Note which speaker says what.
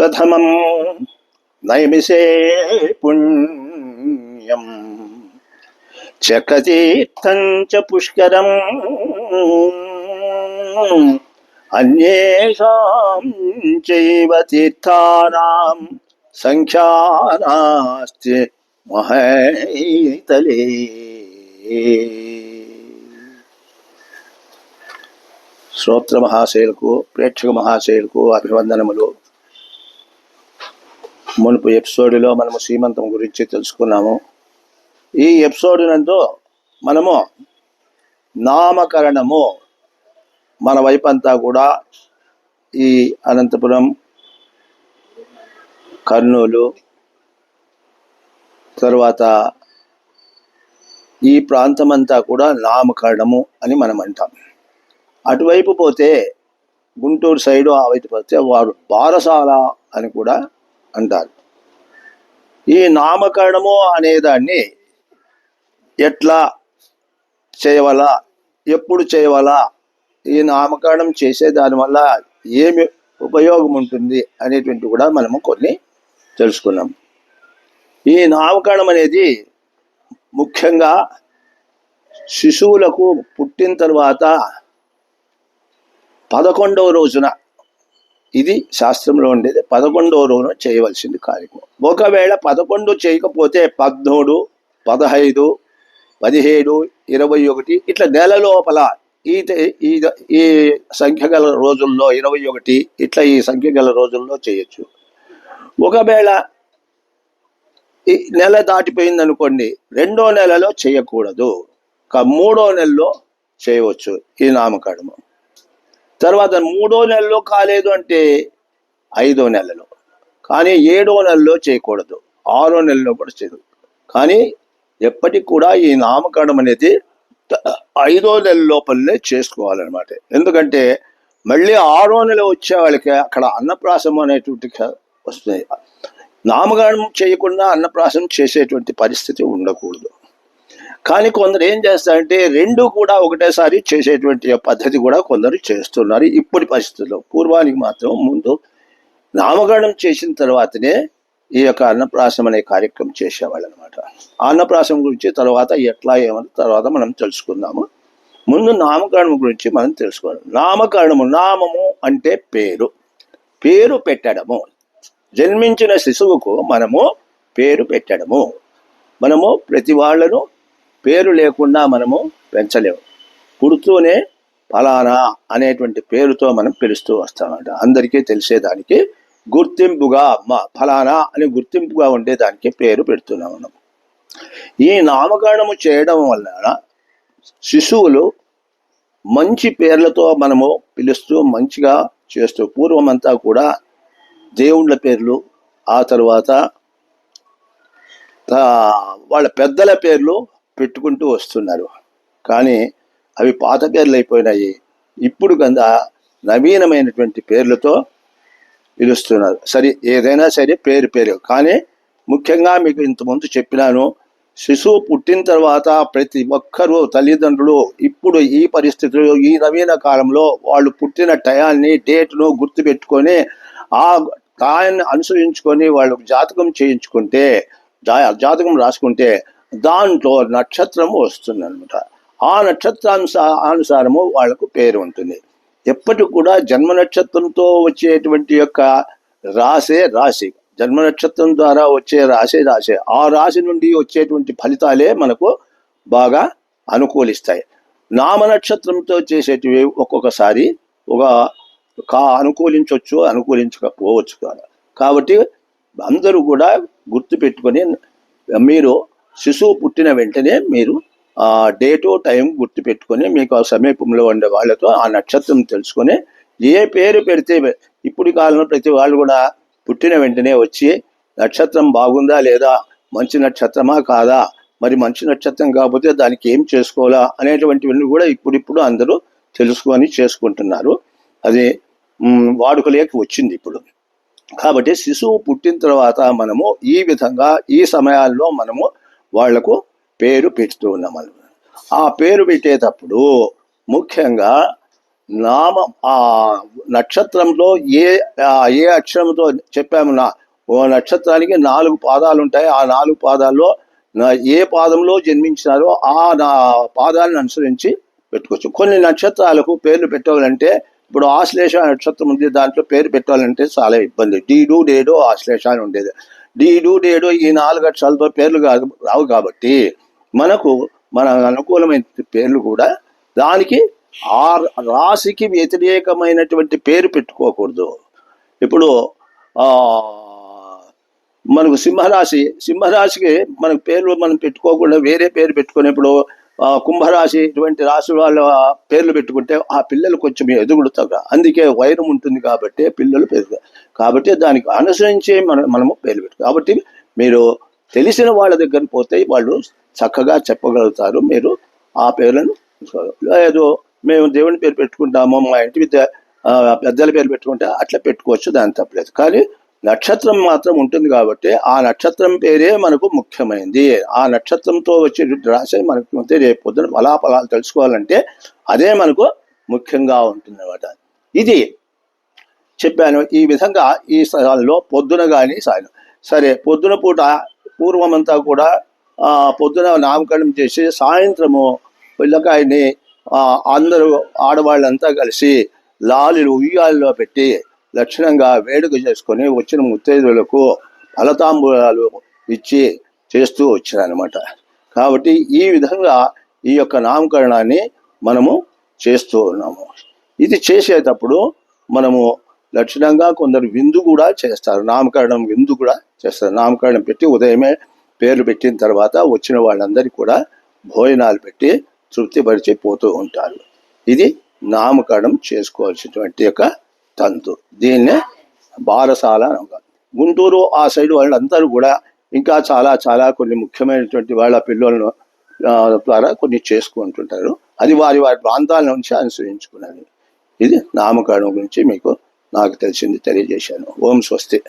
Speaker 1: ప్రథమం నైమిషే పుణ్యం చక్రతీర్థం చ పుష్కరం అన్యేషాం చైవ తీర్థానాం సంఖ్యా నాస్తి మహైతలే. శ్రోత్ర మహాశయులకు, ప్రేక్షక మహాశయులకు అభివందనములు. మునుపు ఎపిసోడ్లో మనము శ్రీమంతం గురించి తెలుసుకున్నాము. ఈ ఎపిసోడ్ నందు మనము నామకరణము మన వైపంతా కూడా ఈ అనంతపురం, కర్నూలు, తర్వాత ఈ ప్రాంతమంతా కూడా నామకరణము అని మనం అంటాం. అటువైపు పోతే గుంటూరు సైడు ఆ వైపు పోతే వారు బారసాల అని కూడా అంటారు. ఈ నామకరణము అనేదాన్ని ఎట్లా చేయవాలా, ఎప్పుడు చేయవాలా, ఈ నామకరణం చేసే దానివల్ల ఏమి ఉపయోగం ఉంటుంది అనేటువంటి కూడా మనము కొన్ని తెలుసుకున్నాం. ఈ నామకరణం అనేది ముఖ్యంగా శిశువులకు పుట్టిన తర్వాత 11వ రోజున, ఇది శాస్త్రంలో ఉండేది, 11వ రోజున చేయవలసింది కార్యక్రమం. ఒకవేళ 11 చేయకపోతే 13, 15, 17, 21 ఇట్లా నెల లోపల ఈ సంఖ్య గల రోజుల్లో 21 ఇట్లా ఈ సంఖ్య గల రోజుల్లో చేయొచ్చు. ఒకవేళ ఈ నెల దాటిపోయింది అనుకోండి, 2వ నెలలో చేయకూడదు, 3వ నెలలో చేయవచ్చు ఈ నామకరణము. తర్వాత 3వ నెలలో కాలేదు అంటే 5వ నెలలో, కానీ 7వ నెలలో చేయకూడదు, 6వ నెలలో కూడా చేయకూడదు. కానీ ఎప్పటికి కూడా ఈ నామకరణం అనేది 5వ నెల లోపలనే చేసుకోవాలన్నమాట. ఎందుకంటే మళ్ళీ 6వ నెల వచ్చే వాళ్ళకి అక్కడ అన్నప్రాసం అనేటువంటి వస్తుంది. నామకరణం చేయకుండా అన్నప్రాసం చేసేటువంటి పరిస్థితి ఉండకూడదు. కానీ కొందరు ఏం చేస్తారంటే 2 కూడా ఒకటేసారి చేసేటువంటి పద్ధతి కూడా కొందరు చేస్తున్నారు ఇప్పటి పరిస్థితుల్లో. పూర్వానికి మాత్రం ముందు నామకరణం చేసిన తర్వాతనే ఈ యొక్క అన్నప్రాసం అనే కార్యక్రమం చేసేవాళ్ళు అనమాట. అన్నప్రాసం గురించి తర్వాత ఎట్లా ఏమని తర్వాత మనం తెలుసుకుందాము. ముందు నామకరణం గురించి మనం తెలుసుకోవాలి. నామకరణము, నామము అంటే పేరు, పేరు పెట్టడము. జన్మించిన శిశువుకు మనము పేరు పెట్టడము. మనము ప్రతి వాళ్ళను పేరు లేకుండా మనము పెంచలేము. పుడుతూనే ఫలానా అనేటువంటి పేరుతో మనం పిలుస్తూ వస్తామంట. అందరికీ తెలిసేదానికి గుర్తింపుగా ఫలానా అని గుర్తింపుగా ఉండేదానికి పేరు పెడుతున్నాం మనం. ఈ నామకరణము చేయడం వలన శిశువులు మంచి పేర్లతో మనము పిలుస్తూ మంచిగా చేస్తూ, పూర్వమంతా కూడా దేవుళ్ళ పేర్లు, ఆ తర్వాత వాళ్ళ పెద్దల పేర్లు పెట్టుకుంటూ వస్తున్నారు. కానీ అవి పాత పేర్లు అయిపోయినాయి. ఇప్పుడు కన్నా నవీనమైనటువంటి పేర్లతో పిలుస్తున్నారు. సరే, ఏదైనా సరే పేరు. కానీ ముఖ్యంగా మీకు ఇంతకుముందు చెప్పినాను, శిశువు పుట్టిన తర్వాత ప్రతి ఒక్కరూ తల్లిదండ్రులు ఇప్పుడు ఈ పరిస్థితుల్లో, ఈ నవీన కాలంలో వాళ్ళు పుట్టిన టయాన్ని, డేట్ను గుర్తుపెట్టుకొని ఆ టయాన్ని అనుసరించుకొని వాళ్ళు జాతకం చేయించుకుంటే, జాతకం రాసుకుంటే దాంట్లో నక్షత్రము వస్తుంది అనమాట. ఆ నక్షత్రానుసారము వాళ్లకు పేరు ఉంటుంది. ఎప్పటికి కూడా జన్మ నక్షత్రంతో వచ్చేటువంటి యొక్క రాశి, జన్మ నక్షత్రం ద్వారా వచ్చే రాశి, ఆ రాశి నుండి వచ్చేటువంటి ఫలితాలే మనకు బాగా అనుకూలిస్తాయి. నామ నక్షత్రంతో చేసేటివి ఒక్కొక్కసారి అనుకూలించవచ్చు, అనుకూలించకపోవచ్చు కదా. కాబట్టి అందరూ కూడా గుర్తు పెట్టుకొని, మీరు శిశువు పుట్టిన వెంటనే మీరు ఆ డేటు టైం గుర్తు పెట్టుకొని, మీకు ఆ సమీపంలో ఉండే వాళ్ళతో ఆ నక్షత్రం తెలుసుకొని ఏ పేరు పెడితే, ఇప్పుడు కాలంలో ప్రతి వాళ్ళు కూడా పుట్టిన వెంటనే వచ్చి నక్షత్రం బాగుందా లేదా, మంచి నక్షత్రమా కాదా, మరి మంచి నక్షత్రం కాకపోతే దానికి ఏం చేసుకోవాలా అనేటువంటివన్నీ కూడా ఇప్పుడు అందరూ తెలుసుకొని చేసుకుంటున్నారు. అది వాడుకలోకి వచ్చింది ఇప్పుడు. కాబట్టి శిశువు పుట్టిన తర్వాత మనము ఈ విధంగా ఈ సమయాల్లో మనము వాళ్లకు పేరు పెడుతూ ఉన్నాం. ఆ పేరు పెట్టేటప్పుడు ముఖ్యంగా నామం ఆ నక్షత్రంలో ఏ అక్షరంతో చెప్పాము ఓ నక్షత్రానికి 4 పాదాలు ఉంటాయి. ఆ 4 పాదాల్లో ఏ పాదంలో జన్మించినారో ఆ పాదాలను అనుసరించి పెట్టుకోవచ్చు. కొన్ని నక్షత్రాలకు పేర్లు పెట్టాలంటే ఇప్పుడు ఆశ్లేష నక్షత్రం ఉంది, దాంట్లో పేరు పెట్టాలంటే చాలా ఇబ్బంది. డీడు డేడు ఆశ్లేష అని ఉండేది. డీడు డేడు ఈ 4 అక్షరాలతో పేర్లు రావు కాబట్టి మన అనుకూలమైన పేర్లు కూడా దానికి ఆ రాశికి వ్యతిరేకమైనటువంటి పేరు పెట్టుకోకూడదు. ఇప్పుడు మనకు సింహరాశికి మనకు పేర్లు మనం పెట్టుకోకుండా వేరే పేరు పెట్టుకుని ఇప్పుడు కుంభరాశి ఇటువంటి రాశి వాళ్ళ పేర్లు పెట్టుకుంటే ఆ పిల్లలు కొంచెం ఎదుగుడుతారు. అందుకే వైరం ఉంటుంది కాబట్టి పిల్లలు పెరుగుతారు. కాబట్టి దానికి అనుసరించి మనము పేర్లు పెట్టు. కాబట్టి మీరు తెలిసిన వాళ్ళ దగ్గర పోతే వాళ్ళు చక్కగా చెప్పగలుగుతారు. మీరు ఆ పేర్లను లేదు మేము దేవుని పేరు పెట్టుకుంటాము, మా ఇంటి పెద్దల పేరు పెట్టుకుంటే అట్లా పెట్టుకోవచ్చు, దాని తప్పలేదు. కానీ నక్షత్రం మాత్రం ఉంటుంది కాబట్టి ఆ నక్షత్రం పేరే మనకు ముఖ్యమైనది. ఆ నక్షత్రంతో వచ్చే రాశి మనకు రేపు పొద్దున ఫలాఫలాలు తెలుసుకోవాలంటే అదే మనకు ముఖ్యంగా ఉంటుంది అన్నమాట. ఇది చెప్పాను. ఈ విధంగా ఈ స్థలాల్లో పొద్దున కానీ సాయంత్రం సరే పొద్దున పూట పూర్వమంతా కూడా పొద్దున నామకరణం చేసి సాయంత్రము పిల్లకాయని అందరూ ఆడవాళ్ళంతా కలిసి లాలిలు ఉయ్యాల్లో పెట్టి లక్షణంగా వేడుక చేసుకొని వచ్చిన ముత్తైదులకు ఫలతాంబూలాలు ఇచ్చి చేస్తూ వచ్చారనమాట. కాబట్టి ఈ విధంగా ఈ యొక్క నామకరణాన్ని మనము చేస్తూ ఉన్నాము. ఇది చేసేటప్పుడు మనము లక్షణంగా కొందరు విందు కూడా చేస్తారు, నామకరణం విందు కూడా చేస్తారు. నామకరణం పెట్టి ఉదయమే పేర్లు పెట్టిన తర్వాత వచ్చిన వాళ్ళందరికీ కూడా భోజనాలు పెట్టి తృప్తిపరిచి పోతూ ఉంటారు. ఇది నామకరణం చేసుకోవాల్సినటువంటి యొక్క తంతు. దీన్నే బారసాల అంటారు. గుంటూరు ఆ సైడ్ వాళ్ళందరూ కూడా ఇంకా చాలా చాలా కొన్ని ముఖ్యమైనటువంటి వాళ్ళ పిల్లలను ద్వారా కొన్ని చేసుకుంటుంటారు. అది వారి ప్రాంతాల నుంచి అనుసరించుకున్నది. ఇది నామకరణం గురించి నాకు తెలిసింది తెలియజేశాను. ఓం స్వస్తి.